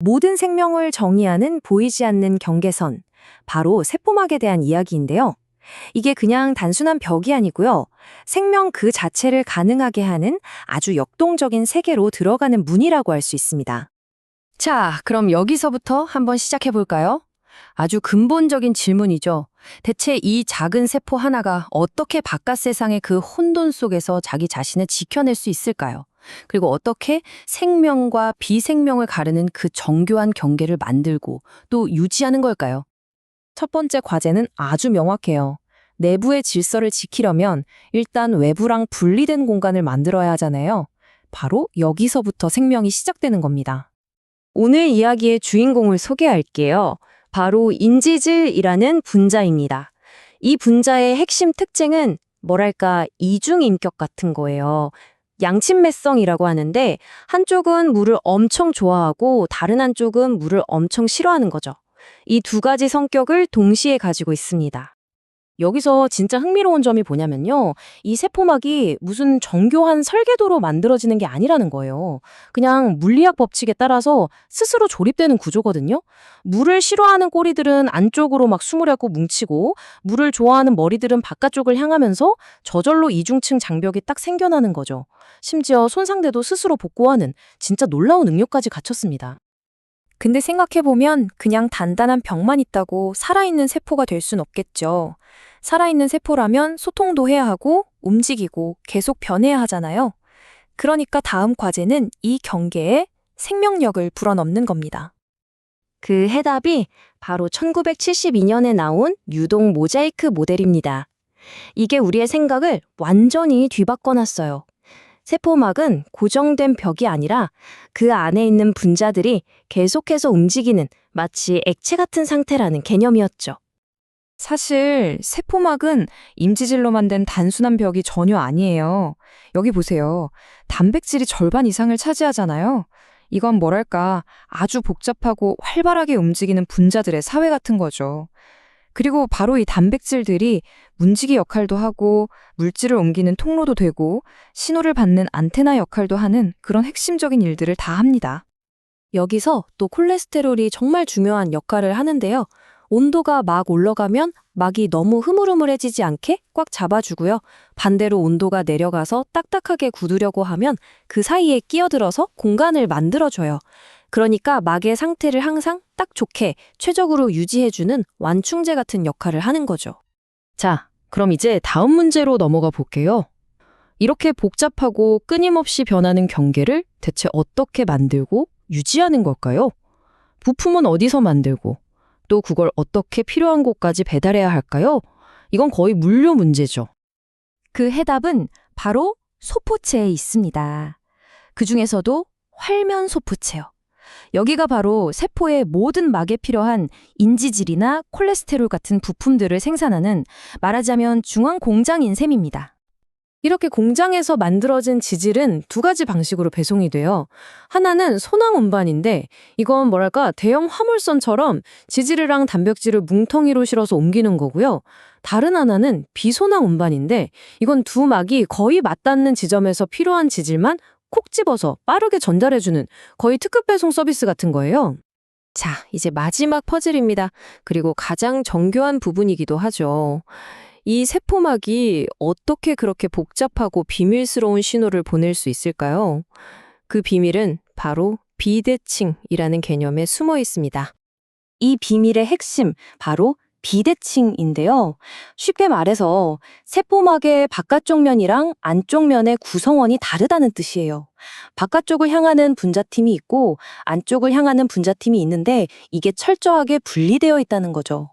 모든 생명을 정의하는 보이지 않는 경계선, 바로 세포막에 대한 이야기인데요. 이게 그냥 단순한 벽이 아니고요. 생명 그 자체를 가능하게 하는 아주 역동적인 세계로 들어가는 문이라고 할 수 있습니다. 자, 그럼 여기서부터 한번 시작해 볼까요? 아주 근본적인 질문이죠. 대체 이 작은 세포 하나가 어떻게 바깥 세상의 그 혼돈 속에서 자기 자신을 지켜낼 수 있을까요? 그리고 어떻게 생명과 비생명을 가르는 그 정교한 경계를 만들고 또 유지하는 걸까요? 첫 번째 과제는 아주 명확해요. 내부의 질서를 지키려면 일단 외부랑 분리된 공간을 만들어야 하잖아요. 바로 여기서부터 생명이 시작되는 겁니다. 오늘 이야기의 주인공을 소개할게요. 바로 인지질이라는 분자입니다. 이 분자의 핵심 특징은 뭐랄까 이중인격 같은 거예요. 양친매성이라고 하는데 한쪽은 물을 엄청 좋아하고 다른 한쪽은 물을 엄청 싫어하는 거죠. 이 두 가지 성격을 동시에 가지고 있습니다. 여기서 진짜 흥미로운 점이 뭐냐면요. 이 세포막이 무슨 정교한 설계도로 만들어지는 게 아니라는 거예요. 그냥 물리학 법칙에 따라서 스스로 조립되는 구조거든요. 물을 싫어하는 꼬리들은 안쪽으로 막 숨으려고 뭉치고 물을 좋아하는 머리들은 바깥쪽을 향하면서 저절로 이중층 장벽이 딱 생겨나는 거죠. 심지어 손상돼도 스스로 복구하는 진짜 놀라운 능력까지 갖췄습니다. 근데 생각해보면 그냥 단단한 벽만 있다고 살아있는 세포가 될 순 없겠죠. 살아있는 세포라면 소통도 해야 하고 움직이고 계속 변해야 하잖아요. 그러니까 다음 과제는 이 경계에 생명력을 불어넣는 겁니다. 그 해답이 바로 1972년에 나온 유동 모자이크 모델입니다. 이게 우리의 생각을 완전히 뒤바꿔놨어요. 세포막은 고정된 벽이 아니라 그 안에 있는 분자들이 계속해서 움직이는 마치 액체 같은 상태라는 개념이었죠. 사실 세포막은 임지질로 만든 단순한 벽이 전혀 아니에요. 여기 보세요. 단백질이 절반 이상을 차지하잖아요. 이건 뭐랄까 아주 복잡하고 활발하게 움직이는 분자들의 사회 같은 거죠. 그리고 바로 이 단백질들이 문지기 역할도 하고 물질을 옮기는 통로도 되고 신호를 받는 안테나 역할도 하는 그런 핵심적인 일들을 다 합니다. 여기서 또 콜레스테롤이 정말 중요한 역할을 하는데요. 온도가 막 올라가면 막이 너무 흐물흐물해지지 않게 꽉 잡아주고요. 반대로 온도가 내려가서 딱딱하게 굳으려고 하면 그 사이에 끼어들어서 공간을 만들어줘요. 그러니까 막의 상태를 항상 딱 좋게 최적으로 유지해주는 완충제 같은 역할을 하는 거죠. 자, 그럼 이제 다음 문제로 넘어가 볼게요. 이렇게 복잡하고 끊임없이 변하는 경계를 대체 어떻게 만들고 유지하는 걸까요? 부품은 어디서 만들고 또 그걸 어떻게 필요한 곳까지 배달해야 할까요? 이건 거의 물류 문제죠. 그 해답은 바로 소포체에 있습니다. 그 중에서도 활면 소포체요. 여기가 바로 세포의 모든 막에 필요한 인지질이나 콜레스테롤 같은 부품들을 생산하는 말하자면 중앙 공장인 셈입니다. 이렇게 공장에서 만들어진 지질은 두 가지 방식으로 배송이 돼요. 하나는 소낭 운반인데 이건 뭐랄까 대형 화물선처럼 지질이랑 단백질을 뭉텅이로 실어서 옮기는 거고요. 다른 하나는 비소낭 운반인데 이건 두 막이 거의 맞닿는 지점에서 필요한 지질만 콕 집어서 빠르게 전달해주는 거의 특급 배송 서비스 같은 거예요. 자, 이제 마지막 퍼즐입니다. 그리고 가장 정교한 부분이기도 하죠. 이 세포막이 어떻게 그렇게 복잡하고 비밀스러운 신호를 보낼 수 있을까요? 그 비밀은 바로 비대칭이라는 개념에 숨어 있습니다. 이 비밀의 핵심, 바로 비대칭인데요. 쉽게 말해서 세포막의 바깥쪽 면이랑 안쪽 면의 구성원이 다르다는 뜻이에요. 바깥쪽을 향하는 분자팀이 있고 안쪽을 향하는 분자팀이 있는데 이게 철저하게 분리되어 있다는 거죠.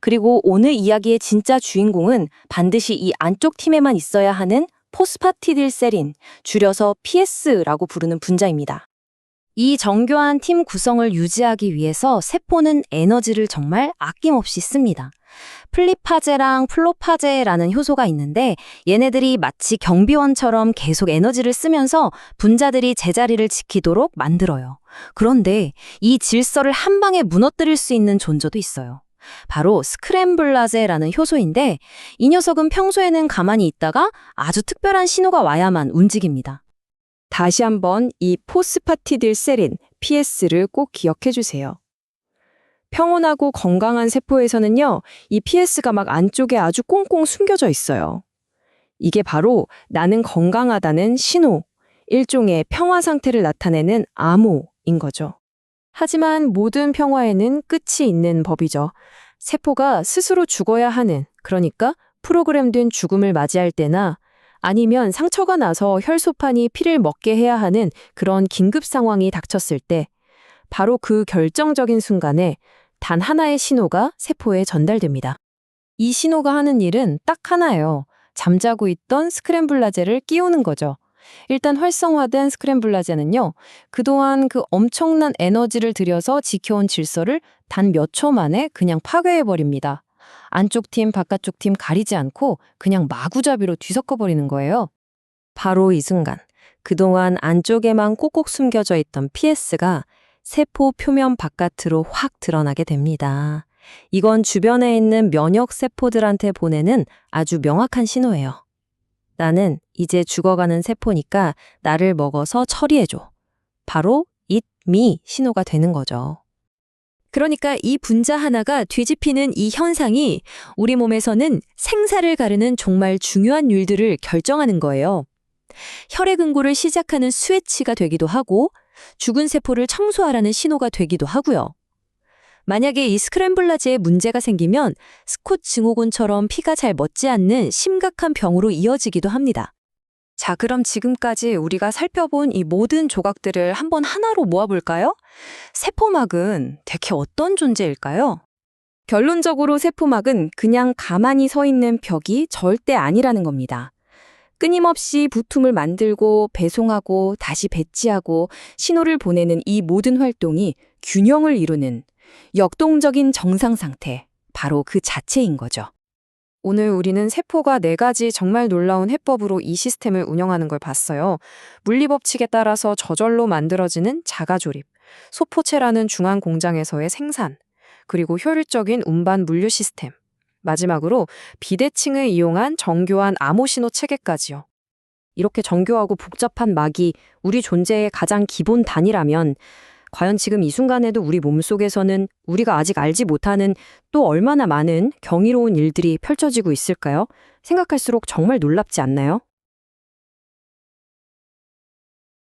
그리고 오늘 이야기의 진짜 주인공은 반드시 이 안쪽 팀에만 있어야 하는 포스파티딜세린, 줄여서 PS라고 부르는 분자입니다. 이 정교한 팀 구성을 유지하기 위해서 세포는 에너지를 정말 아낌없이 씁니다. 플리파제랑 플로파제라는 효소가 있는데 얘네들이 마치 경비원처럼 계속 에너지를 쓰면서 분자들이 제자리를 지키도록 만들어요. 그런데 이 질서를 한 방에 무너뜨릴 수 있는 존재도 있어요. 바로 스크램블라제라는 효소인데 이 녀석은 평소에는 가만히 있다가 아주 특별한 신호가 와야만 움직입니다. 다시 한번 이 포스파티딜세린, PS를 꼭 기억해 주세요. 평온하고 건강한 세포에서는요, 이 PS가 막 안쪽에 아주 꽁꽁 숨겨져 있어요. 이게 바로 나는 건강하다는 신호, 일종의 평화 상태를 나타내는 암호인 거죠. 하지만 모든 평화에는 끝이 있는 법이죠. 세포가 스스로 죽어야 하는, 그러니까 프로그램된 죽음을 맞이할 때나 아니면 상처가 나서 혈소판이 피를 먹게 해야 하는 그런 긴급 상황이 닥쳤을 때 바로 그 결정적인 순간에 단 하나의 신호가 세포에 전달됩니다. 이 신호가 하는 일은 딱 하나예요. 잠자고 있던 스크램블라제를 끼우는 거죠. 일단 활성화된 스크램블라제는요, 그동안 그 엄청난 에너지를 들여서 지켜온 질서를 단 몇 초 만에 그냥 파괴해버립니다. 안쪽 팀, 바깥쪽 팀 가리지 않고 그냥 마구잡이로 뒤섞어버리는 거예요. 바로 이 순간, 그동안 안쪽에만 꼭꼭 숨겨져 있던 PS가 세포 표면 바깥으로 확 드러나게 됩니다. 이건 주변에 있는 면역 세포들한테 보내는 아주 명확한 신호예요. 나는 이제 죽어가는 세포니까 나를 먹어서 처리해줘. 바로 eat me 신호가 되는 거죠. 그러니까 이 분자 하나가 뒤집히는 이 현상이 우리 몸에서는 생사를 가르는 정말 중요한 일들을 결정하는 거예요. 혈액 응고를 시작하는 스위치가 되기도 하고 죽은 세포를 청소하라는 신호가 되기도 하고요. 만약에 이 스크램블라제에 문제가 생기면 스콧 증후군처럼 피가 잘 멎지 않는 심각한 병으로 이어지기도 합니다. 자, 그럼 지금까지 우리가 살펴본 이 모든 조각들을 한번 하나로 모아볼까요? 세포막은 대체 어떤 존재일까요? 결론적으로 세포막은 그냥 가만히 서 있는 벽이 절대 아니라는 겁니다. 끊임없이 부품을 만들고 배송하고 다시 배치하고 신호를 보내는 이 모든 활동이 균형을 이루는 역동적인 정상 상태, 바로 그 자체인 거죠. 오늘 우리는 세포가 4가지 정말 놀라운 해법으로 이 시스템을 운영하는 걸 봤어요. 물리법칙에 따라서 저절로 만들어지는 자가조립, 소포체라는 중앙 공장에서의 생산, 그리고 효율적인 운반 물류 시스템, 마지막으로 비대칭을 이용한 정교한 암호신호 체계까지요. 이렇게 정교하고 복잡한 막이 우리 존재의 가장 기본 단위라면 과연 지금 이 순간에도 우리 몸속에서는 우리가 아직 알지 못하는 또 얼마나 많은 경이로운 일들이 펼쳐지고 있을까요? 생각할수록 정말 놀랍지 않나요?